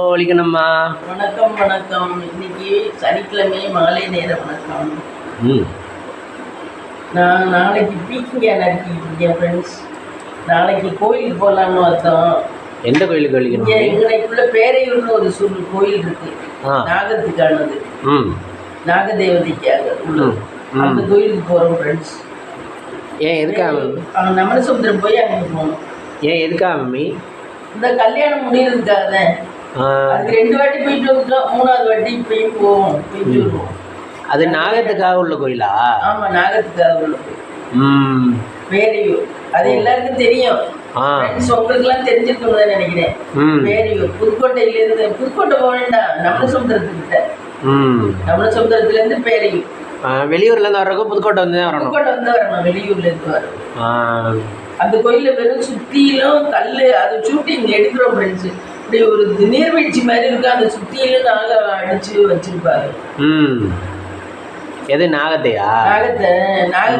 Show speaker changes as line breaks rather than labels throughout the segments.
ஒழிக்கணும்மா.
வணக்கம் வணக்கம். இன்னைக்கு சனிக்கிழமை மாலை நேர வணக்கம். நான் நாளைக்கு பீக்கிங்க நடிக்கிட்டு ஃப்ரெண்ட்ஸ். நாளைக்கு கோயிலுக்கு போகலான்னு பார்த்தோம்.
எந்த கோயிலுக்கு ஒழிக்கணும்?
இங்கே எங்களுக்குள்ள பேரையூர்னு ஒரு கோயில் இருக்கு, நாகத்துக்கானது, நாகதேவதைக்காக அந்த கோயிலுக்கு போகிறோம் ஃப்ரெண்ட்ஸ்.
ஏன் எதுக்காக?
நமரசமுத்திரம் போய் அங்கே போகணும்.
ஏன் எதுக்காக மம்மி?
இந்த கல்யாணம் முடியறதுக்காக தான். அதுக்கு 2 வாட்டி போயிட்டு வந்துட்டோம், 3வது வாட்டி இப்பயும் போவோம், போயிட்டு வருவோம்.
அது நாகத்துக்காக உள்ள கோயிலா?
ஆமா, நாகத்துக்காக உள்ள கோயில் பேரையூர். அது எல்லாருக்கும் தெரியும். உங்களுக்குலாம் தெரிஞ்சிருக்குன்னு தான் நினைக்கிறேன். பேரையூர் புதுக்கோட்டையிலேருந்து, புதுக்கோட்டை போக வேண்டாம், நமரசமுத்திரத்துக்கிட்ட. நமரசமுத்திரத்துலேருந்து பேரையூர்.
வெளியூர்லேருந்து வர்றதுக்கும் புதுக்கோட்டை வந்து வரணும்.
புதுக்கோட்டை வந்து வரணும், வெளியூர்லேருந்து வரணும். அந்த கோயிலில் வெறும் சுற்றிலும் கல். அது ஷூட்டிங் எடுக்கிறோம் ஃப்ரெண்ட்ஸு. இப்படி ஒரு நீர்வீழ்ச்சி மாதிரி இருக்கு, அந்த சுற்றிலும் நாக அடிச்சு வச்சிருப்பாரு.
எது நாகத்தையா?
நாகத்தை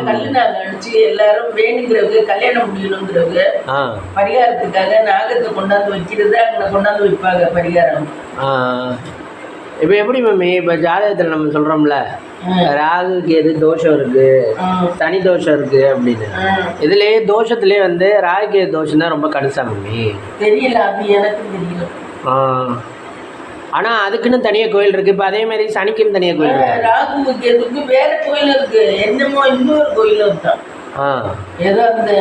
கல்லு நாக அடிச்சு எல்லாரும் வேணுங்கிறவங்க, கல்யாணம் முடியணுங்கிறவங்க பரிகாரத்துக்காக நாகத்தை கொண்டாந்து வைக்கிறது, அங்கே கொண்டாந்து வைப்பாங்க பரிகாரம்.
இப்போ எப்படி மம்மி, இப்போ ஜாதகத்தில் நம்ம சொல்கிறோம்ல ராகுக்கு எது தோஷம் இருக்கு, சனி தோஷம் இருக்கு அப்படின்னு, இதுலயே தோஷத்துலேயே வந்து ராகுக்கு எது தோஷம் தான் ரொம்ப கடுசா மம்மி?
தெரியல, அது எனக்கு தெரியல.
ஆனால் அதுக்குன்னு தனியாக கோயில் இருக்கு. இப்போ அதே மாதிரி சனிக்குன்னு தனியாக கோயில் இருக்கு.
ராகுக்கு எதுக்கு வேற கோயில் இருக்கு, என்னமோ இன்னொரு கோயிலும் இருக்கான். ஏதோ அந்த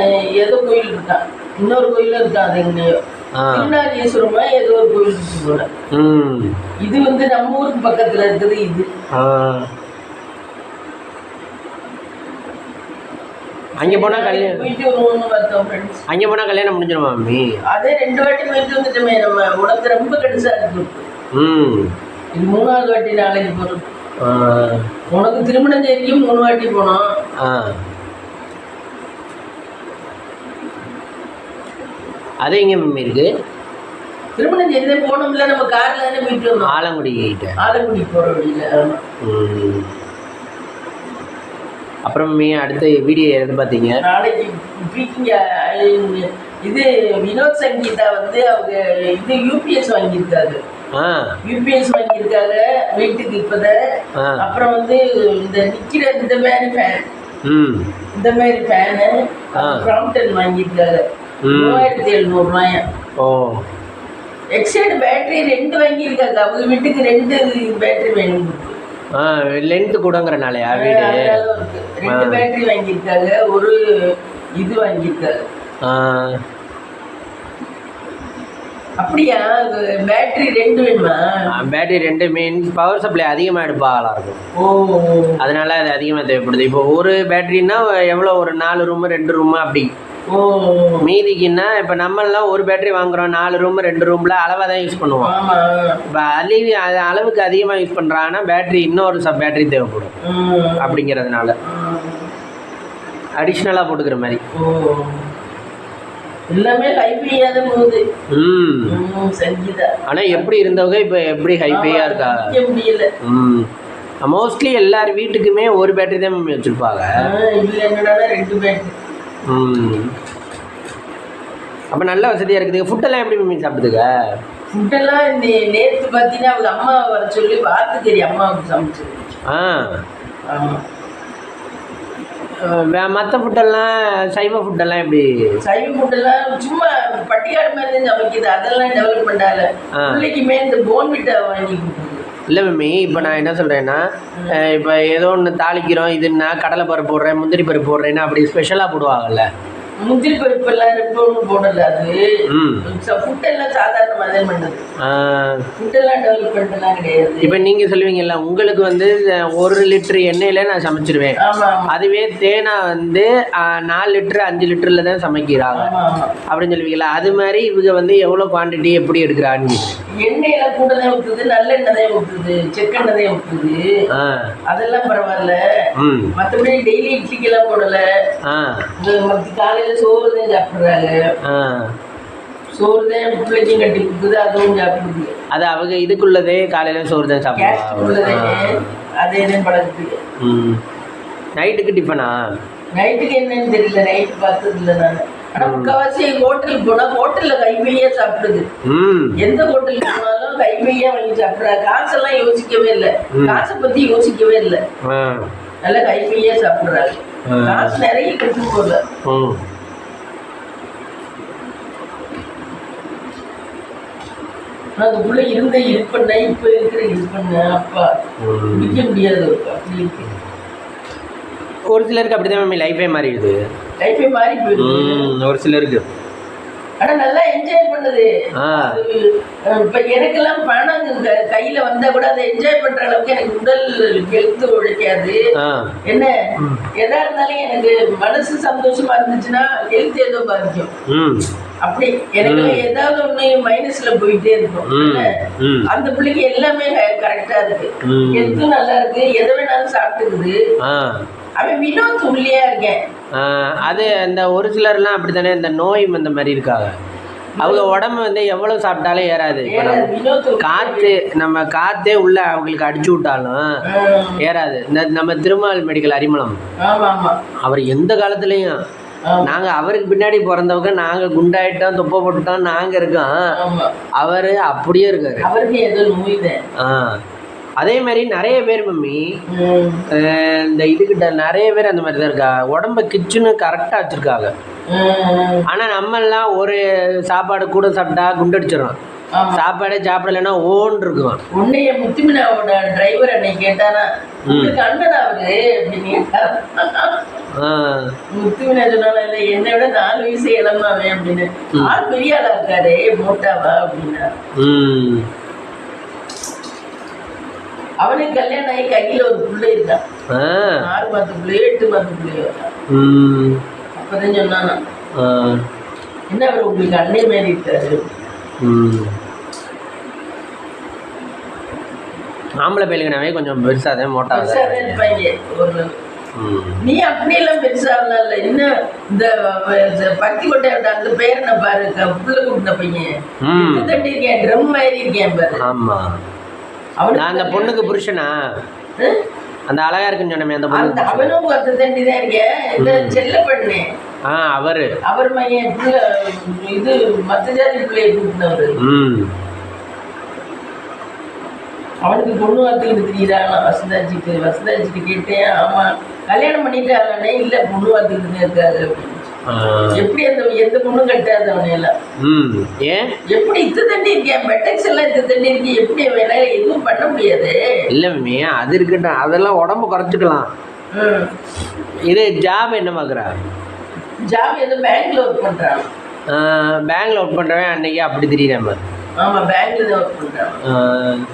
ஏதோ கோயில் இருக்கான், இன்னொரு கோயிலும் இருக்கான். அது எங்கேயோ திருநாகேஸ்வரமா ஏதோ ஒரு கோயில் இருக்கு போல. இது வந்து நம்ம ஊருக்கு பக்கத்துல இருக்குது. இது
அங்கே போனால் கல்யாணம்
போயிட்டு வருவோம்னு பார்த்தோம் ஃப்ரெண்ட்ஸ்.
அங்கே போனால் கல்யாணம் முடிஞ்சிடுமா மம்மி?
அதே 2 வாட்டி போயிட்டு வந்துட்டோமே. நம்ம உடம்பு ரொம்ப கடுசா இருக்கு. இது 3வது வாட்டி நாளைக்கு போகிறோம். உனக்கு திருமணம் செய்யும் 3 வாட்டி போனோம்.
அது எங்கே மம்மி இருக்கு?
திருமணம் செய்தே போனோம்ல, நம்ம காரில் தானே போயிட்டு வந்தோம்.
ஆலங்குடி
போகிற வழியில்.
அப்புறம் அடுத்த வீடியோ எது பார்த்தீங்க? நாளைக்கு
இது வினோத் சங்கீதா வந்து அவங்க இது யூபிஎஸ் வாங்கியிருக்காங்க. யூபிஎஸ் வாங்கியிருக்காங்க வீட்டுக்கு இப்போதான். அப்புறம் வந்து இந்த நிற்கிற இந்த மாதிரி ஃபேன், இந்த மாதிரி ஃபேனு கிராம்ப்டன் வாங்கியிருக்காங்க. 3700 ரூபாயா. எக்ஸைடு பேட்டரி 2 வாங்கியிருக்காங்க. அவங்க வீட்டுக்கு 2 பேட்டரி வேணும்.
லென்த்து கூடங்கிறனாலயா வீடு?
2 பேட்டரி வாங்கியிருக்காங்க, ஒரு இது வாங்கியிருக்காங்க. அப்படியா? பேட்டரி 2 வேணுமா?
பேட்டரி 2 மீன்ஸ் பவர் சப்ளை அதிகமாக எடுப்பாகலாம் இருக்கும். அதனால அது அதிகமாக தேவைப்படுது. இப்போ ஒரு பேட்டரின்னா எவ்வளோ, ஒரு 4 ரூமு 2 ரூமு அப்படி. மீதிக்குன்னா இப்போ நம்மளாம் ஒரு பேட்டரி வாங்குறோம், 4 ரூம் 2 ரூமில் அளவாக தான் யூஸ் பண்ணுவோம். இப்போ அளவுக்கு அதிகமாக யூஸ் பண்ணுறாங்கன்னா பேட்டரி இன்னொரு பேட்டரி தேவைப்படும். அப்படிங்கிறதுனால அடிஷ்னலாக போட்டுக்கிற மாதிரி.
எல்லாமே ஹைஃபையாக தான் போகுது. சங்கீதா
ஆனால் எப்படி இருந்தவங்க இப்போ எப்படி ஹைஃபையாக இருக்கா
முடியல.
மோஸ்ட்லி எல்லார் வீட்டுக்குமே ஒரு பேட்டரி தான் மம்மி வச்சுருப்பாங்க.
இல்லை, என்னடா 2 பேட்டரி.
அப்போ நல்ல வசதியாக இருக்குது. ஃபுட்டெல்லாம் எப்படி மம்மி சாப்பிடுதுங்க?
ஃபுட்டெல்லாம் நேற்று பார்த்தீங்கன்னா அவங்க அம்மா வர சொல்லி வாத்துக்கறி அம்மாவுக்கு சமைச்சு.
மற்ற ஃபுட்டெல்லாம் சைவ ஃபுட்டெல்லாம் எப்படி?
சைவ ஃபுட்டெல்லாம் சும்மா பட்டியாடு மாதிரி தான் சமைக்குது. அதெல்லாம் டெவலப்மெண்டால பிள்ளைக்குமே இந்த போன்விட்டா வாங்கி கொடுக்குது.
இல்லை மம்மி, இப்போ நான் என்ன சொல்கிறேன்னா, இப்போ ஏதோ ஒன்று தாளிக்கிறோம், இதுன்னா கடலை பருப்பு போடுறேன், முந்திரி பருப்பு போடுறேன்னா அப்படி ஸ்பெஷலாக போடுவாங்கல்ல.
முந்திரி பருப்பெல்லாம் ரொம்ப ஒன்றும் போடல. அது ஃபுட்டெல்லாம் சாதாரணமாக தான் பண்ணுது. ஃபுட்டெல்லாம் டெவலப்மெண்ட்லாம் கிடையாது.
இப்போ நீங்கள் சொல்லுவீங்கல்ல, உங்களுக்கு வந்து 1 லிட்டர் எண்ணெயில் நான் சமைச்சிருவேன். அதுவே தேனா வந்து 4 லிட்டரு 5 லிட்டரில் தான் சமைக்கிறாங்க அப்படின்னு சொல்லுவீங்களா? அது மாதிரி இவங்க வந்து எவ்வளோ குவான்டிட்டி எப்படி எடுக்கிறான்னு.
எண்ணெயெல்லாம் கூட தான் ஊற்றுது, நல்லெண்ணெய் தான் ஊற்றுது, செக்கெண்ணெய் தான் ஊற்றுது. அதெல்லாம் பரவாயில்ல. மற்றபடி டெய்லி இட்லிக்கெல்லாம் போடலை. காலையில் சோறு தான் சாப்பிட்றாங்க. சோறு தான் பிள்ளைக்கும் கட்டி கொடுக்குது, அதுவும் சாப்பிடுது.
அது அவங்க இதுக்குள்ளதே காலையில் சோறு தான் சாப்பிடுவாங்க.
அதே தான் பழகுது.
நைட்டுக்கு டிஃபனா?
நைட்டுக்கு என்னன்னு தெரியல, நைட்டு பார்த்தது இல்லை நான். ஆனா முக்காவாசி ஹோட்டலுக்கு போனா ஹோட்டல்ல கைப்பையே சாப்பிடுது. எந்த ஹோட்டலுக்கு போனாலும் கைப்பையே வாங்கி சாப்பிடுறாங்க. காசெல்லாம் யோசிக்கவே இல்லை, காசை பத்தி யோசிக்கவே இல்லை, நல்லா கைப்பையே சாப்பிடுறாங்க. காசு நிறைய கெட்டு போகல. அதுக்குள்ள இருந்த இருப்பண்ண இப்ப இருக்கிற இருப்பண்ண அப்பா முடிக்க முடியாது. அப்படி இருக்கு.
ஒரு சிலருக்கு அப்படிதான் லைஃபே மாறிடுது.
லைஃபே மாறி போயிடுது
ஒரு சிலருக்கு.
ஆனா நல்லா என்ஜாய் பண்ணுது. இப்ப எனக்கெல்லாம் பணம் கையில வந்தா கூட அதை என்ஜாய் பண்ற அளவுக்கு எனக்கு உடல் ஹெல்த் உழைக்காது. என்ன எதா இருந்தாலும் எனக்கு மனசு சந்தோஷமா இருந்துச்சுன்னா ஹெல்த் ஏதோ பாதிக்கும். அப்படி எனக்கு ஏதாவது ஒண்ணு மைனஸ்ல போயிட்டே இருக்கும். அந்த பிள்ளைக்கு எல்லாமே கரெக்டா இருக்கு, ஹெல்த்தும் நல்லா இருக்கு, எதை வேணாலும் சாப்பிட்டுக்குது. அவன் வினோத் உள்ளியா இருக்கேன்.
அது அந்த ஒரு சிலர்லாம் அப்படி தானே, இந்த நோய் அந்த மாதிரி இருக்காங்க. அவங்க உடம்பு வந்து எவ்வளவு சாப்பிட்டாலும் ஏறாது. காற்று நம்ம காற்றே உள்ள அவங்களுக்கு அடிச்சு விட்டாலும் ஏறாது. இந்த நம்ம திருமால் மெடிக்கல் அரிமளம், அவர் எந்த காலத்துலயும் நாங்கள் அவருக்கு பின்னாடி பிறந்தவங்க, நாங்கள் குண்டாயிட்டோம், தொப்பை போட்டுட்டோம், நாங்கள் இருக்கோம். அவர் அப்படியே இருக்காரு.
அவருக்கு ஏதோ நோய் தான்.
அதே மாதிரி நிறைய பேர் மம்மி இந்த இதுகிட்ட நிறைய பேர் அந்த மாதிரி தான் இருக்கா. உடம்ப கிச்சனு கரெக்டாக வச்சுருக்காங்க. ஆனால் நம்மெல்லாம் ஒரு சாப்பாடு கூட சாப்பிட்டா குண்டடிச்சிடறோம். சாப்பாடே சாப்பிடலைன்னா ஓன் இருக்கும்.
உன்னைய முத்துமினாவோட டிரைவர் அன்னைக்கு கேட்டானா, உங்களுக்கு அண்ணன் அவரு அப்படின்னு கேட்டார். முத்துமினா சொன்னாலும் இல்லை, என்னை விட 4 வயசு இளமாவே அப்படின்னு. ஆள் பெரிய ஆளா இருக்காரு, மோட்டாவா அப்படின்னா. அவனுக்கு கல்யாணம் ஆகி கையில ஒரு பிள்ளை இருக்கான். 6 மாத பிள்ளையோ 8 மாத பிள்ளையோ. அப்பதான் சொன்னானா, என்ன அவர் உங்களுக்கு அண்ணே மாதிரி இருக்காரு.
ஆம்பளை பயிலுக்குனாவே கொஞ்சம் பெருசாதான் மோட்டாக
இருப்பாங்க. ஒரு நீ அப்படியெல்லாம் பெருசாகல. இன்னும் இந்த பத்தி கொட்டை அந்த பேர் என்ன பாரு, புள்ள கூட்டின பையன் தட்டி இருக்கேன், ட்ரம் மாதிரி இருக்கேன் பாரு.
ஆமா, நான் அந்த பொண்ணுக்கு புருஷனா, அந்த அழகா இருக்குன்னு சொன்னமே அந்த பொண்ணு.
அவனும் 10 தண்டி தான் இருக்கேன். இந்த செல்ல பண்ணு அவர் மையன் இது மத்த ஜாதி பிள்ளைய கூட்டினவரு. அவனுக்கு பொண்ணு வார்த்தைக்கு தெரியுறாங்க. வசந்தாச்சிக்கு கேட்டேன். ஆமா கல்யாணம் பண்ணிட்டாலே இல்ல, பொண்ணு வார்த்தைக்கு இருக்காது அப்படின்னு. எப்படி அந்த எந்த பொண்ணும் கட்டாது அவனையெல்லாம். எப்படி இத்து தண்டி இருக்கேன், பெட்டக்ஸ் எல்லாம் இத்து தண்டி இருக்கு, எப்படி வேலை எதுவும் பண்ண முடியாது.
இல்ல மேமே அது இருக்கட்டும், அதெல்லாம் உடம்பு குறைச்சிக்கலாம். இது ஜாப் என்ன பாக்குறா?
ஜாப் ஏதோ பேங்க்ல ஒர்க் பண்றான்.
பேங்க்ல ஒர்க் பண்றவன் அன்னைக்கு அப்படி தெரியுறாம.
ஆமா பேங்க்ல தான் ஒர்க் பண்றான்.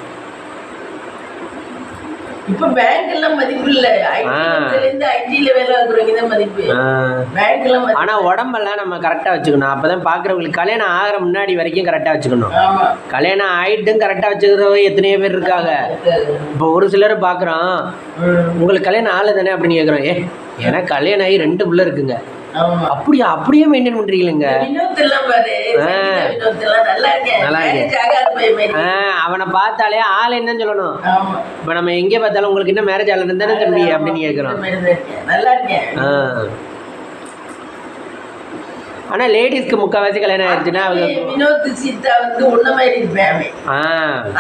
இப்ப பேங்க் எல்லாம் மதிப்பு இல்ல, ஐடில வேலை இருக்கிறவங்க தான் மதிப்பு. பேங்க் எல்லாம்
ஆனா உடம்பெல்லாம் நம்ம கரெக்டா வச்சுக்கணும். அப்பதான் பாக்குறவங்களுக்கு கல்யாணம் ஆகிற முன்னாடி வரைக்கும் கரெக்டா வச்சுக்கணும். கல்யாணம் ஆயிட்டும் கரெக்டா வச்சுக்கிறவங்க எத்தனையோ பேர் இருக்காங்க. இப்போ ஒரு சிலர் பாக்குறோம், உங்களுக்கு கல்யாணம் ஆகல தானே அப்படின்னு கேக்குறோம். எனக்கு கல்யாணம் ஆகி 2 பிள்ளை இருக்குங்க. அப்படியே மெயின்டைன் பண்றீங்க. அவனை பார்த்தாலே ஆள் என்னன்னு சொல்லணும். இப்ப நம்ம எங்க பார்த்தாலும் உங்களுக்கு என்ன மேரேஜ் ஆகல தானே தம்பி அப்படின்னு கேட்கிறோம். ஆனா லேடிஸ்க்கு முக்கால்வாசி கல்யாணம் ஆயிடுச்சுன்னா
வினோத் சீதா வந்து ஒன்ன மாதிரி இருப்பேன்.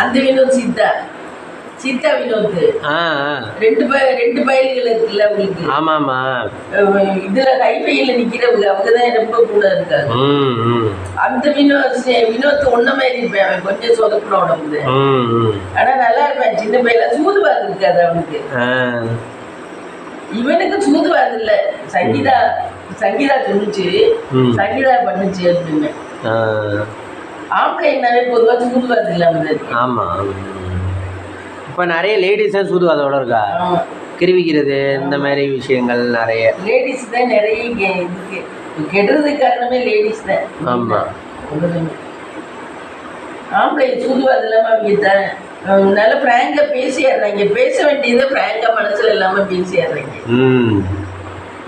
அந்த வினோத் சீதா வினோத் 2 பயல்கள் இருக்குல்ல உங்களுக்கு.
ஆமாமா,
இதுல கைப்பையில நிக்கிறவங்க அவங்கதான் ரொம்ப கூட இருக்காங்க. அந்த வினோத் ஒன்ன மாதிரி இருப்பேன். அவன் கொஞ்சம் சொதப்பட உடம்புது, ஆனா நல்லா இருப்பேன். சின்ன பையில சூதுவாது இருக்காது அவனுக்கு. இவனுக்கு சூதுவாது இல்ல. சங்கீதா சொன்னுச்சு, சங்கீதா பண்ணுச்சு அப்படின்னு. ஆம்பளை என்னாவே பொதுவா சூதுவாது இல்லாம இருக்கு.
ஆமா, இப்போ நிறைய லேடிஸ் தான் சூதுவாதோட இருக்கா. கிருவிக்கிறது இந்த மாதிரி விஷயங்கள் நிறைய
லேடிஸ் தான் நிறைய இதுக்கு கெடுறதுக்கு காரணமே லேடிஸ் தான்.
ஆமாம்,
ஆம்பளை சூதுவாது இல்லாமல் அவங்க தான் நல்ல ஃப்ராங்காக பேசிடுறாங்க. பேச வேண்டியதை ஃப்ராங்காக மனசில் இல்லாமல் பேசிடுறாங்க.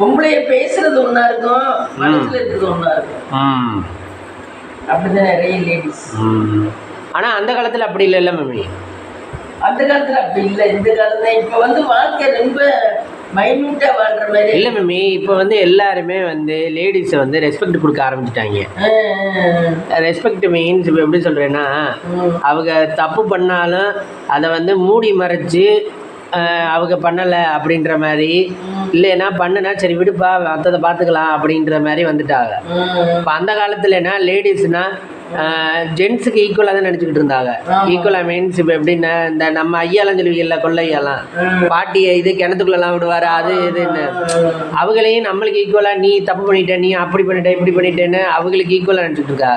பொம்பளைய பேசுறது ஒன்றா இருக்கும், மனசில் இருக்கிறது ஒன்றா இருக்கும். அப்படிதான் நிறைய லேடிஸ்.
ஆனால் அந்த காலத்தில் அப்படி இல்லை மம்மி.
அந்த காலத்துல அப்படி இல்லை, இந்த காலத்துல இப்ப வந்து வாழ்க்கை ரொம்ப மைன்யூட்டா வாழ்ற மாதிரி
இல்லை மம்மி. இப்போ வந்து எல்லாருமே வந்து லேடிஸை வந்து ரெஸ்பெக்ட் கொடுக்க ஆரம்பிச்சிட்டாங்க. ரெஸ்பெக்ட் மீன்ஸ் இப்போ எப்படி சொல்கிறேன்னா, அவங்க தப்பு பண்ணாலும் அதை வந்து மூடி மறைச்சு அவங்க பண்ணலை அப்படின்ற மாதிரி, இல்லைன்னா பண்ணுனா சரி விடுப்பா மற்றதை பார்த்துக்கலாம் அப்படின்ற மாதிரி வந்துட்டாங்க. இப்போ அந்த காலத்துலனா லேடிஸ்னால் ஜென்ஸுக்கு ஈக்குவலாக தான் நினச்சிக்கிட்டு இருந்தாங்க. ஈக்குவலாக மீன்ஸ் இப்போ எப்படின்னா, இந்த நம்ம ஐயாலாம் சொல்லுவீங்கல்ல, கொள்ளையெல்லாம் பாட்டியை இது கிணத்துக்குள்ளெல்லாம் விடுவார், அது இதுன்னு அவங்களையும் நம்மளுக்கு ஈக்குவலாக நீ தப்பு பண்ணிட்ட, நீ அப்படி பண்ணிட்ட, இப்படி பண்ணிட்டேன்னு அவங்களுக்கு ஈக்குவலாக நினச்சிட்டு இருக்கா.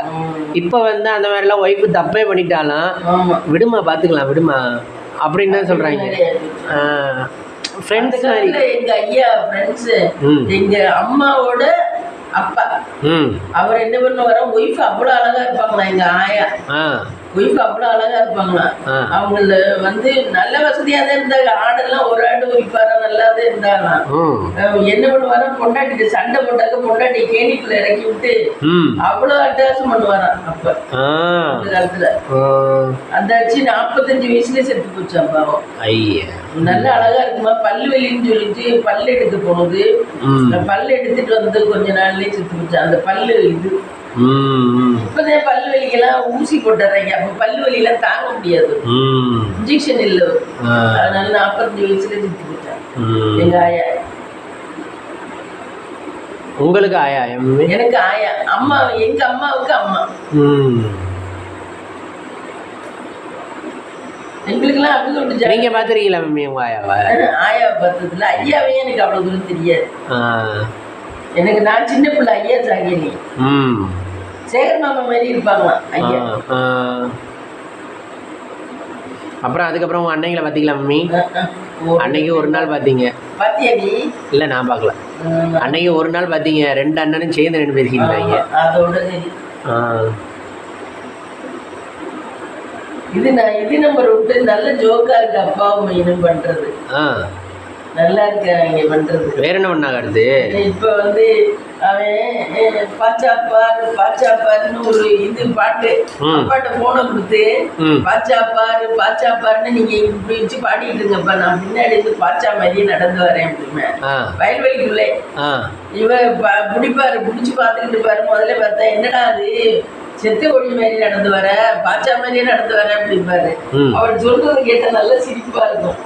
இப்போ வந்து அந்த மாதிரிலாம் ஒய்ஃபு தப்பே பண்ணிட்டாலும் விடுமா பார்த்துக்கலாம் விடுமா அப்படின்னு தான் சொல்கிறாங்க. ஃப்ரெண்ட்ஸ் மாதிரி
எங்கள் ஐயா ஃப்ரெண்ட்ஸு எங்கள் அம்மாவோட அப்பா அவர் என்ன பண்ணுவாரா, ஒய்ஃப் அவ்வளோ அழகா இருப்பாங்களா எங்க ஆயா, ஒய்ஃப் அவ்வளோ அழகா இருப்பாங்களா. அவங்கள வந்து நல்ல வசதியா தான் இருந்தாங்க. ஆடெல்லாம் ஒரு ஆடு ஒய்ஃபாரா நல்லா தான் இருந்தாங்களாம். என்ன பண்ணுவாரா, பொண்டாட்டி சண்டை போட்டாக்க பொண்டாட்டி கேணிக்குள்ள இறக்கி விட்டு அவ்வளோ அட்டாசம் பண்ணுவாராம். அப்ப அந்த காலத்துல அந்த ஆச்சு 45 வயசுல செத்து போச்சு அப்பாவும். நல்ல அழகா இருக்குமா, பல்லு வெளின்னு சொல்லிட்டு பல்லு எடுக்க போனது, பல்லு எடுத்துட்டு வந்து கொஞ்ச நாள்லயே செத்து போச்சு. அந்த பல்லு இது இப்பதான் பல்லு வலிக்கெல்லாம் ஊசி போட்டுறாங்க. அப்ப பல்லு வலியெல்லாம் தாங்க முடியாது, இன்ஜெக்ஷன் இல்ல, அதனால 45 வயசுல செத்து போச்சான் எங்க ஆயா.
உங்களுக்கு ஆயா?
எனக்கு ஆயா. அம்மா எங்க அம்மாவுக்கு அம்மா. எங்களுக்கெல்லாம் அப்படி சொல்லிட்டு
நீங்க பாத்துருக்கீங்களா மம்மி உங்க ஆயாவை?
ஆயாவை பார்த்ததுல, ஐயாவே எனக்கு அவ்வளவு தூரம் தெரியாது. எனக்கு நான் சின்ன பிள்ளை ஐயா சாகினி சேகர் மாமா மாதிரி இருப்பாங்களாம் ஐயா.
அப்புறம் அதுக்கப்புறம் உங்க அன்னைங்களை பாத்தீங்களா மம்மி? அன்னைக்கு ஒரு நாள் பாத்தீங்க?
பாத்தியா நீ?
இல்ல நான் பாக்கல. அன்னைக்கு ஒரு நாள் பாத்தீங்க, 2 அண்ணனும் சேர்ந்து 2 பேசிக்கிட்டாங்க.
அதோட சரி. இது நம்பர் விட்டு நல்ல ஜோக்கா இருக்கு அப்பாவும் மைனும் பண்றது. நல்லா இருக்காங்க பண்றது.
வேற என்ன பண்ணாங்க அடுத்து?
இப்ப வந்து அவன் பாச்சாப்பாருன்னு ஒரு இது பாட்டு அப்பாட்ட போனை கொடுத்து பாச்சாப்பாருன்னு நீங்க இப்படி வச்சு பாடிட்டு இருங்கப்பா, நான் பின்னாடி இருந்து பாச்சா மாதிரியே நடந்து வரேன் அப்படிமே வயல்வெளிக்குள்ளே. இவன் பிடிச்சு பார்த்துக்கிட்டு பாரு. முதல்ல பார்த்தா என்னடா அது செத்த கோழி மாதிரி நடந்து வர, பாச்சா மாதிரியே நடந்து வர அப்படிப்பாரு. அவர் சொல்றது கேட்ட நல்ல சிரிப்பா இருக்கும்,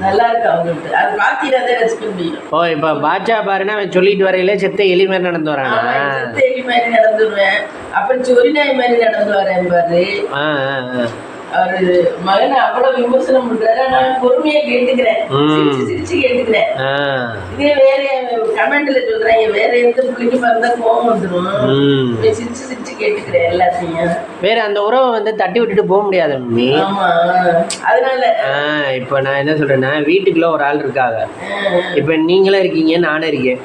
நல்லா இருக்கு அவங்களுக்கு. அது பாத்தீங்கன்னா ரசிக்க முடியும்.
ஓ இப்ப பாச்சா பாருன்னா அவன் சொல்லிட்டு வரையில செத்த எலி மாதிரி நடந்து வரான்.
செத்த எலி மாதிரி நடந்துருவேன், அப்புறம் சொரி நாய் மாதிரி நடந்து வரேன் பாரு. அவரு மகனை அவ்வளவு விமர்சனம் பண்றாரு, நான் பொறுமையா கேட்டுக்கிறேன், சிரிச்சு கேட்டுக்கிறேன். இதே வேற கமெண்ட்ல சொல்றாங்க, வேற எந்த பிள்ளைக்கு பார்த்தா கோவம் வந்துடும், சிரிச்சு கேட்டுக்கிறேன் எல்லாத்தையும்.
வேற அந்த உறவை வந்து தட்டி விட்டுட்டு போக முடியாது மம்மி.
ஆமா, அதனால
இப்ப நான் என்ன சொல்றேன்னா, வீட்டுக்குள்ள ஒரு ஆள் இருக்காங்க, இப்ப நீங்களும் இருக்கீங்க நானும் இருக்கேன்.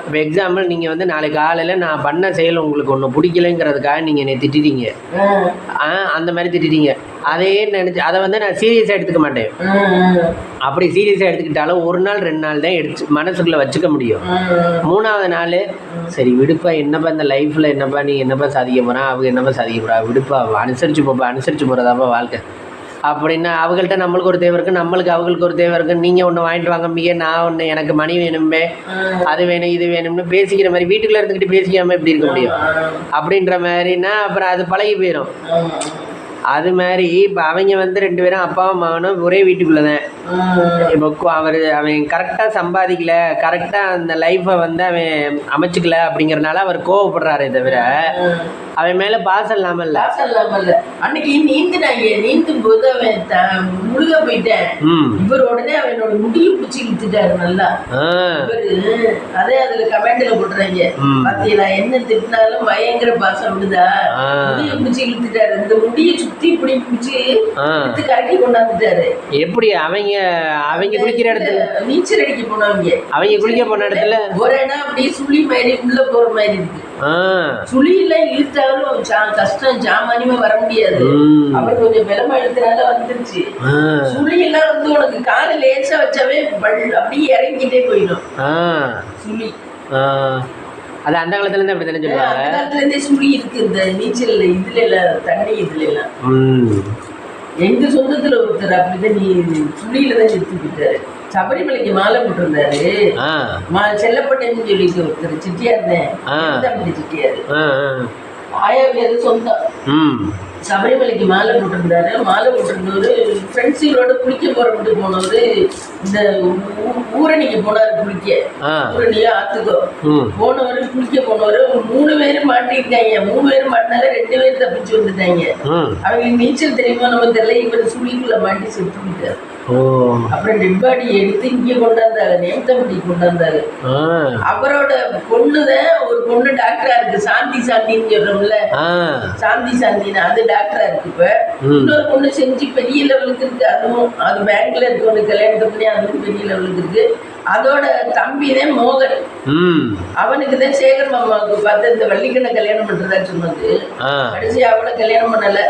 இப்ப எக்ஸாம்பிள் நீங்க வந்து நாளைக்கு காலையில நான் பண்ண செயல் உங்களுக்கு ஒண்ணு பிடிக்கலங்கிறதுக்காக நீங்க என்னை திட்டிட்டீங்க, அந்த மாதிரி திட்டிட்டீங்க. அதே நினைச்சு அதை வந்து நான் சீரியஸா எடுத்துக்க மாட்டேன். அப்படி சீரியஸா எடுத்துக்கிட்டாலும் 1 நாள் 2 நாள் தான் எடுத்து மனசுக்குள்ள வச்சுக்க முடியும். 3ஆவது நாள் சரி விடுப்பா, என்னப்பா இந்த லைஃப்ல என்னப்பா நீ என்னப்பா சாதிக்க போறான், அவங்க என்னப்பா சாதிக்க போறா, விடுப்பா அனுசரிச்சு போப்பா, அனுசரிச்சு போறதாப்பா வாழ்க்கை அப்படின்னா. அவங்கள்ட்ட நம்மளுக்கு ஒரு தேவை இருக்கு, நம்மளுக்கு அவங்களுக்கு ஒரு தேவை இருக்கு. நீங்க ஒன்று வாங்கிட்டு வாங்க மிக, நான் ஒன்று எனக்கு மணி வேணுமே, அது வேணும் இது வேணும்னு பேசிக்கிற மாதிரி வீட்டுக்குள்ள இருந்துக்கிட்டு பேசிக்காம எப்படி இருக்க முடியும் அப்படின்ற மாதிரின்னா அப்புறம் அது பழகி போயிடும். அது மாதிரி இப்போ அவங்க வந்து 2 பேரும் அப்பாவும் மகனும் ஒரே வீட்டுக்குள்ளதான். இப்போ அவன் கரெக்டாக சம்பாதிக்கல, கரெக்டாக அந்த லைஃப்பை வந்து அவன் அமைச்சுக்கல அப்படிங்கிறனால அவர் கோவப்படுறாரே தவிர அவன் மேல பாசம் இல்லாமல்ல.
அன்னைக்கு நீந்தும் போது அவன் முழுக போயிட்டேன். இவர் உடனே அவனோட முடியை பிடிச்சி இழுத்துட்டாரு நல்லா. அதே அதுல கமெண்ட்ல போட்டுறாங்க, பாத்தீங்களா என்ன திட்டினாலும் பயங்கர பாசம் விடுதா, முடியை பிடிச்சி இழுத்துட்டாரு. இந்த முடியை சுத்தி இப்படி பிடிச்சி இழுத்து கரைக்கி கொண்டாந்துட்டாரு.
எப்படி அவங்க குளிக்கிற இடத்துல
நீச்சல் அடிக்க போனவங்க,
அவங்க குளிக்க போன இடத்துல
ஒரு இடம் அப்படியே சுழி மாதிரி உள்ள போற மாதிரி இருக்கு. சுழியில இழுத்தாலும் கஷ்டம், சாமானியமா வர முடியாது. அவர் கொஞ்சம் பலமா இழுத்தனால வந்துருச்சு. சுழியெல்லாம் வந்து உனக்கு காலை லேசா வச்சாவே அப்படியே இறங்கிட்டே போயிடும் சுழி.
அது அந்த காலத்துல இருந்து அப்படி தானே சொல்லுவாங்க.
அந்த காலத்துல இருந்தே சுழி இருக்கு இந்த நீச்சல் இதுல எல்லாம், தண்ணி இதுல எல்லாம். எங்க சொந்தத்துல ஒருத்தர் அப்படிதான் சுழியில தான் செத்து போயிட்டாரு. சபரிமலைக்கு மாலை போட்டிருந்தாரு. செல்லப்பட்டேன்னு சொல்லிட்டு ஒருத்தர் சிட்டியார் தான், சிட்டியார் ஆயாவுக்கு அது சொந்தம். சபரிமலைக்கு மாலை போட்டிருந்தாரு. மாலை போட்டிருந்தவரு ஃப்ரெண்ட்ஸுகளோட குளிக்க போனவரு இந்த ஊரணிக்கு போனாரு குளிக்க. ஊரணியோ ஆத்துக்கோ போனவரு குளிக்க போனவரு 3 பேரும் மாட்டிருக்காங்க. 3 பேரும் மாட்டினால 2 பேர் தப்பிச்சு வந்துட்டாங்க. அவங்களுக்கு நீச்சல் தெரியுமா நம்ம தெரியல. இவர் சுழிக்குள்ள மாட்டி செத்து போயிட்டாரு. அப்புறம் டெட் பாடி எடுத்து இங்க கொண்டாந்தாங்க, நேமத்தம்பட்டி கொண்டாந்தாங்க. அவரோட பொண்ணுதான் ஒரு பொண்ணு டாக்டரா இருக்கு, சாந்தின்னு சொல்றோம்ல, சாந்தின்னு அது டாக்டரா இருக்கு. இப்ப இன்னொரு பொண்ணு செஞ்சு பெரிய லெவலுக்கு இருக்கு. அதுவும் அது பேங்க்ல இருக்கு, ஒண்ணு கல்யாணத்தை பண்ணி அதுவும் பெரிய லெவலுக்கு இருக்கு. அதோட தம்பிதான் மோகன். அவனுக்கு தான் சேகர் மாமாவுக்கு பார்த்து இந்த வள்ளிக்கண்ணை கல்யாணம் பண்றதா சொன்னது. கடைசி அவளை கல்யாணம் பண்ணல,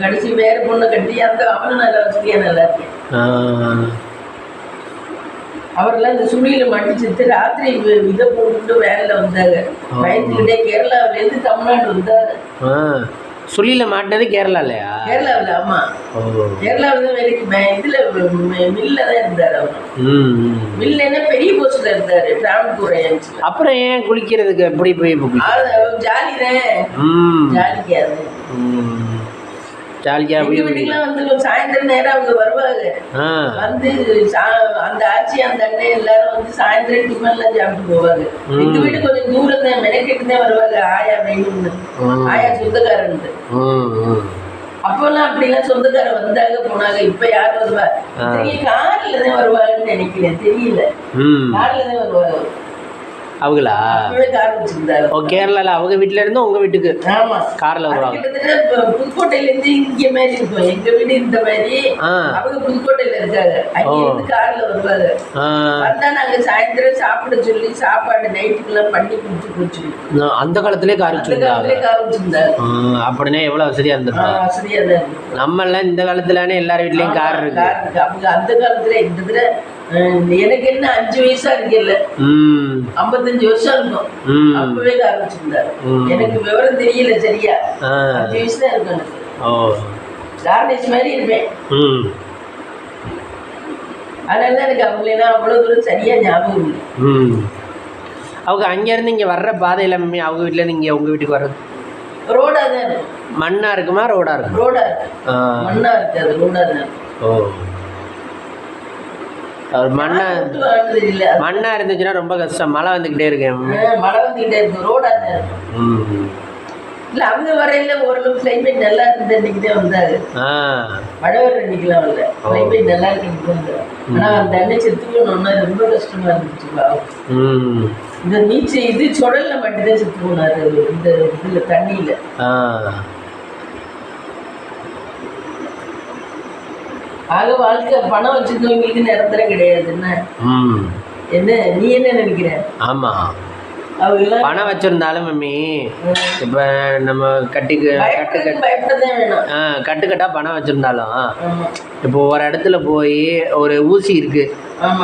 கடைசி வேற பொண்ணு கட்டி அந்த அவனும் நல்ல வசதியா நல்லா இருக்கேன். அவரெல்லாம் இந்த சுழியில மாட்டிச்சுட்டு ராத்திரி இதை போட்டு வேலையில வந்தாங்க. பயந்துக்கிட்டே கேரளாவில இருந்து தமிழ்நாடு வந்தாங்க.
சுழியில மாட்டினது கேரளாலையா?
கேரளாவில். ஆமா, கேரளாவில் தான் வேலைக்கு இதுல மில்ல தான் இருந்தாரு. அவரு மில்லைன்னா பெரிய போஸ்ட்ல இருந்தாரு, டிராவல்.
அப்புறம் ஏன் குளிக்கிறதுக்கு எப்படி போய்
ஜாலிக்காது வீட்டுக்குலாம் வந்து சாயந்தரம் நேரம் அவங்க வருவாங்க. வந்து அந்த ஆச்சி அந்த அண்ணன் எல்லாரும் வந்து சாயந்தரம் டிஃபன் எல்லாம் சாப்பிட்டு போவாங்க. எங்க வீடு கொஞ்சம் தூரம் தான், மெனக்கெட்டு தான் வருவாங்க. ஆயா வேணும்னு, ஆயா சொந்தக்காரன். அப்பெல்லாம் அப்படிலாம் சொந்தக்காரன் வந்தாங்க போனாங்க. இப்ப யார் வருவா? கார்ல தான் வருவாங்கன்னு நினைக்கிறேன், தெரியல. கார்ல தான் வருவாங்க
அவங்களா? கேரளால அவங்க வீட்டுல இருந்து உங்க வீட்டுக்கு கார்ல வருவாங்க.
புதுக்கோட்டையில இருந்து இங்க மாதிரி இருக்கும். எங்க வீடு இந்த மாதிரி, அவங்க புதுக்கோட்டையில இருக்காங்க. அங்க இருந்து கார்ல வருவாங்க. வந்தா நாங்க சாயந்தரம் சாப்பிட சொல்லி சாப்பாடு நைட்டுக்கு எல்லாம் பண்ணி குடிச்சு போச்சு.
அந்த காலத்திலே கார் வச்சிருந்தாங்க. அப்படின்னா எவ்வளவு வசதியா இருந்திருக்கும்.
வசதியா தான்.
நம்ம எல்லாம் இந்த காலத்துலானே எல்லார் வீட்லயும் கார் இருக்கு.
அவங்க அந்த காலத்துல இந்த எனக்கு என்ன 5 வயசா இருக்குல்ல, 55 வருஷம் இருக்கும். அப்பவே ஆரம்பிச்சிருந்தாரு. எனக்கு விவரம் தெரியல சரியா, 5 வயசு தான் இருக்கும் எனக்கு. கார்னேஜ் மாதிரி இருப்பேன். அதனால எனக்கு அவங்களா அவ்வளவு தூரம் சரியா ஞாபகம் இல்லை.
அவங்க அங்க இருந்து இங்க வர்ற பாதையில அவங்க வீட்டுல இருந்து இங்க உங்க வீட்டுக்கு வர்றது
ரோடா தான் இருக்கும்.
மண்ணா இருக்குமா ரோடா இருக்கும்?
ரோடா இருக்கு. மண்ணா இருக்காது, ரோடா தான்.
மண்ணா இருந்துச்சுன்னா ரொம்ப கஷ்டம். மழை வந்துகிட்டே இருக்கேன்.
மழை வந்துகிட்டே இருக்கு, ரோடா இல்ல. அவங்க வரையில ஓரளவு கிளைமேட் நல்லா இருந்து அன்னைக்குதான் வந்தாரு. மழை வர அன்னைக்குலாம் வரல, கிளைமேட் நல்லா இருக்கு. ஆனா அந்த அண்ணன் செத்து போனோம்னா ரொம்ப கஷ்டமா இருந்துச்சு. இந்த நீச்சல் இது சுடல்ல மட்டும்தான் செத்து போனாரு, இந்த இதுல தண்ணியில. ஆக வாழ்க்கை பணம் வச்சிருக்கவங்களுக்கு நிரந்தரம் கிடையாது. என்ன நீ என்ன நினைக்கிற?
ஆமா, பணம் வச்சிருந்தாலும் மம்மி இப்ப நம்ம கட்டுக்கட்டா பணம் வச்சிருந்தாலும் இப்போ ஒரு இடத்துல போய் ஒரு ஊசி இருக்கு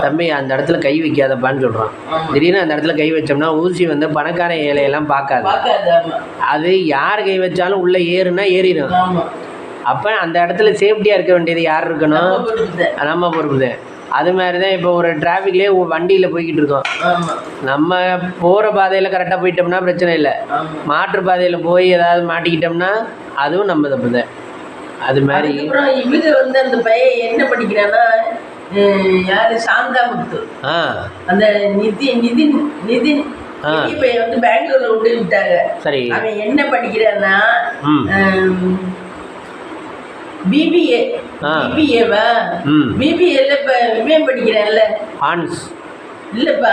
தம்பி, அந்த இடத்துல கை வைக்காதப்பான்னு சொல்றான். திடீர்னு அந்த இடத்துல கை வச்சோம்னா ஊசி வந்து பணக்கார ஏழையெல்லாம் பார்க்காது. அது யார் கை வச்சாலும் உள்ள ஏறுனா ஏறிடும். அப்போ அந்த இடத்துல சேஃப்டியாக இருக்க வேண்டியது யார் இருக்கணும்? நம்ம பொறுப்பு. அது மாதிரி தான் இப்போ ஒரு டிராஃபிக்லேயே வண்டியில் போய்கிட்டு இருக்கோம். நம்ம போகிற பாதையில் கரெக்டாக போயிட்டோம்னா பிரச்சனை இல்லை. மாற்று பாதையில் போய் ஏதாவது மாட்டிக்கிட்டோம்னா அதுவும் நம்ம தப்பு தான். அது மாதிரி
இவங்க வந்து அந்த பையன் என்ன படிக்கிறான்னா, யாரு சாந்தாமுத்து, அந்த நிதின் பையன் வந்து பெங்களூர்ல கொண்டு விட்டாங்க. சரி, அவன் என்ன படிக்கிறான்னா பிபிஏ. பிபிஏவா? பிபிஏல இப்ப இவன் படிக்கிறேன்ல, ஆன்ஸ் இல்லப்பா,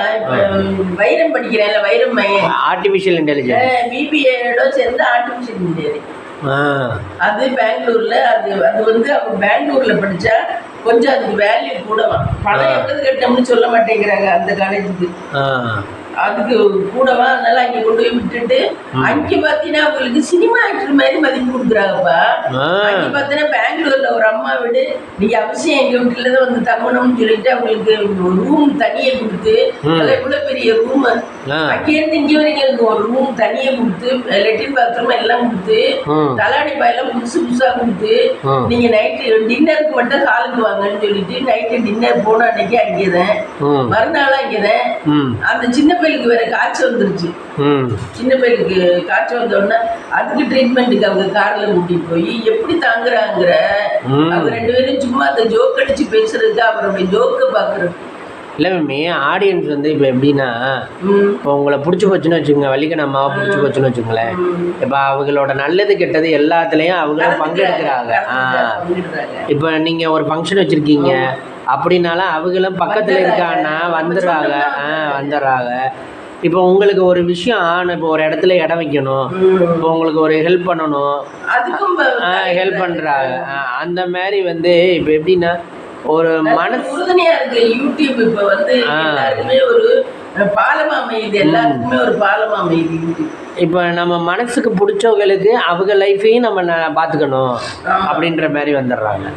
வைரம் படிக்கிறேன்ல, வைரம் மையம், ஆர்டிஃபிஷியல் இன்டெலிஜென்ஸ். பிபிஏட சேர்ந்து ஆர்டிஃபிஷியல் இன்டெலிஜென்ஸ். அது பெங்களூர்ல. அது வந்து அவங்க பெங்களூர்ல படிச்சா கொஞ்சம் அதுக்கு வேல்யூ கூடவா. பணம் எவ்வளவு கட்டணும்னு சொல்ல மாட்டேங்கிறாங்க அந்த காலேஜுக்கு. அதுக்கு கூடவா, அதனால அங்க கொண்டு போய் விட்டுட்டு அங்க பாத்தீங்கன்னா அவங்களுக்கு சினிமா ஆக்டர் மாதிரி மதிப்பு கொடுக்குறாங்கப்பா. அங்க பாத்தீங்கன்னா பெங்களூர்ல ஒரு அம்மா வீடு, நீங்க அவசியம் எங்க வீட்டுலதான் வந்து தங்கணும்னு சொல்லிட்டு அவங்களுக்கு ரூம் தனியை கொடுத்து, இவ்வளவு பெரிய ரூம் அங்க இருந்து இங்க வரைக்கும் ஒரு ரூம் தனியை கொடுத்து, லெட்டின் பாத்ரூம் எல்லாம் கொடுத்து, தலாடி பாயெல்லாம் புதுசு புதுசா கொடுத்து, நீங்க நைட்டு டின்னருக்கு மட்டும் ஹாலுக்கு வாங்கன்னு சொல்லிட்டு நைட்டு டின்னர் போன அன்னைக்கு அங்கேதான், மறுநாள் அங்கேதான். அந்த சின்ன பையலுக்கு வேற காய்ச்சல் வந்துருச்சு. சின்ன பையலுக்கு காய்ச்சல் வந்தோடனே அதுக்கு ட்ரீட்மெண்ட்டுக்கு அவங்க கார்ல கூட்டிட்டு போய் எப்படி தாங்குறாங்கிற, அவங்க 2 பேரும் சும்மா அந்த ஜோக் அடிச்சு பேசுறதுக்கு அவருடைய ஜோக்க பாக்குறது.
இல்லை மேமி, ஆடியன்ஸ் வந்து இப்போ எப்படின்னா, இப்போ உங்களை பிடிச்சி போச்சுன்னு வச்சுக்கோங்க, வள்ளிக்கண்ண அம்மாவை பிடிச்சி போச்சுன்னு வச்சுக்கோங்களேன், இப்போ அவங்களோட நல்லது கெட்டது எல்லாத்துலேயும் அவங்களும் பங்கெடுக்கிறாங்க. இப்போ நீங்கள் ஒரு ஃபங்க்ஷன் வச்சுருக்கீங்க அப்படின்னாலும் அவங்களும் பக்கத்தில் இருக்கான்னா வந்துடுறாங்க. வந்துடுறாங்க. இப்போ உங்களுக்கு ஒரு விஷயம், இப்போ ஒரு இடத்துல இடம் வைக்கணும், இப்போ உங்களுக்கு ஒரு ஹெல்ப் பண்ணணும், ஹெல்ப் பண்ணுறாங்க. அந்த மாதிரி வந்து இப்போ எப்படின்னா ஒரு மனசு
உறுதுணையா இருக்கு. யூடியூப் இப்ப வந்து எல்லாருக்குமே ஒரு பாலமா அமையுது, எல்லாருக்குமே ஒரு பாலமா அமையுது யூடியூப்.
இப்போ நம்ம மனசுக்கு பிடிச்சவங்களுக்கு அவங்க லைஃபையும் நம்ம பார்த்துக்கணும் அப்படின்ற மாதிரி வந்துடுறாங்க.